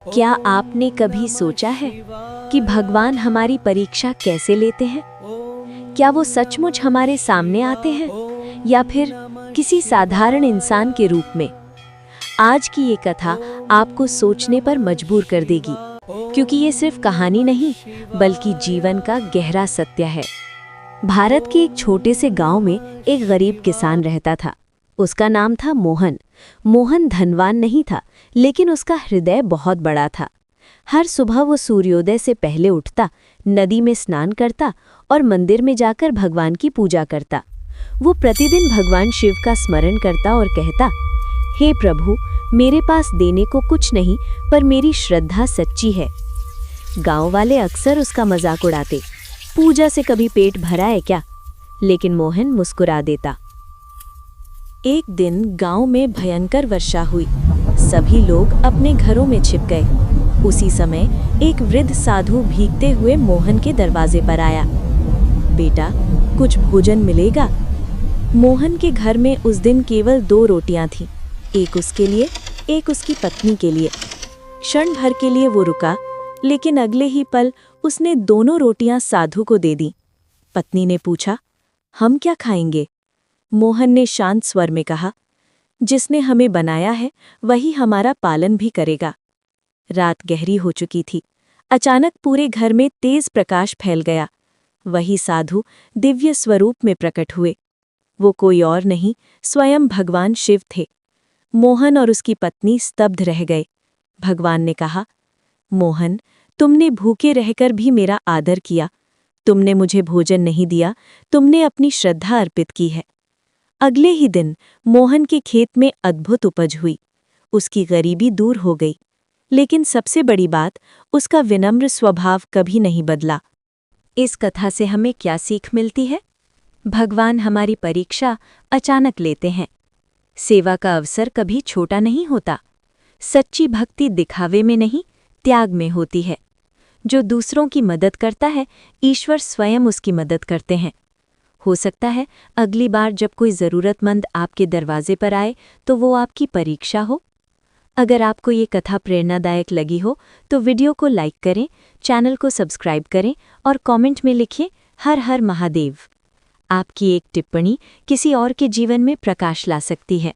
क्या आपने कभी सोचा है कि भगवान हमारी परीक्षा कैसे लेते हैं? क्या वो सचमुच हमारे सामने आते हैं या फिर किसी साधारण इंसान के रूप में? आज की ये कथा आपको सोचने पर मजबूर कर देगी, क्योंकि ये सिर्फ कहानी नहीं बल्कि जीवन का गहरा सत्य है। भारत के एक छोटे से गांव में एक गरीब किसान रहता था। उसका नाम था मोहन। मोहन धनवान नहीं था, लेकिन उसका हृदय बहुत बड़ा था। हर सुबह वो सूर्योदय से पहले उठता, नदी में स्नान करता और मंदिर में जाकर भगवान की पूजा करता। वो प्रतिदिन भगवान शिव का स्मरण करता और कहता, हे प्रभु, मेरे पास देने को कुछ नहीं, पर मेरी श्रद्धा सच्ची है। गांव वाले अक्सर उसका मजाक उड़ाते, पूजा से कभी पेट भरा है क्या? लेकिन मोहन मुस्कुरा देता। एक दिन गांव में भयंकर वर्षा हुई। सभी लोग अपने घरों में छिप गए। उसी समय एक वृद्ध साधु भीगते हुए मोहन के दरवाजे पर आया। बेटा, कुछ भोजन मिलेगा? मोहन के घर में उस दिन केवल 2 रोटियां थीं, एक उसके लिए, एक उसकी पत्नी के लिए। क्षण भर के लिए वो रुका, लेकिन अगले ही पल उसने दोनों रोटियां साधु को दे दी। पत्नी ने पूछा, हम क्या खाएंगे? मोहन ने शांत स्वर में कहा, जिसने हमें बनाया है वही हमारा पालन भी करेगा। रात गहरी हो चुकी थी। अचानक पूरे घर में तेज प्रकाश फैल गया। वही साधु दिव्य स्वरूप में प्रकट हुए। वो कोई और नहीं, स्वयं भगवान शिव थे। मोहन और उसकी पत्नी स्तब्ध रह गए। भगवान ने कहा, मोहन, तुमने भूखे रहकर भी मेरा आदर किया। तुमने मुझे भोजन नहीं दिया, तुमने अपनी श्रद्धा अर्पित की है। अगले ही दिन मोहन के खेत में अद्भुत उपज हुई। उसकी गरीबी दूर हो गई, लेकिन सबसे बड़ी बात, उसका विनम्र स्वभाव कभी नहीं बदला। इस कथा से हमें क्या सीख मिलती है? भगवान हमारी परीक्षा अचानक लेते हैं। सेवा का अवसर कभी छोटा नहीं होता। सच्ची भक्ति दिखावे में नहीं, त्याग में होती है। जो दूसरों की मदद करता है, ईश्वर स्वयं उसकी मदद करते हैं। हो सकता है अगली बार जब कोई ज़रूरतमंद आपके दरवाजे पर आए तो वो आपकी परीक्षा हो। अगर आपको ये कथा प्रेरणादायक लगी हो तो वीडियो को लाइक करें, चैनल को सब्सक्राइब करें और कमेंट में लिखें, हर हर महादेव। आपकी एक टिप्पणी किसी और के जीवन में प्रकाश ला सकती है।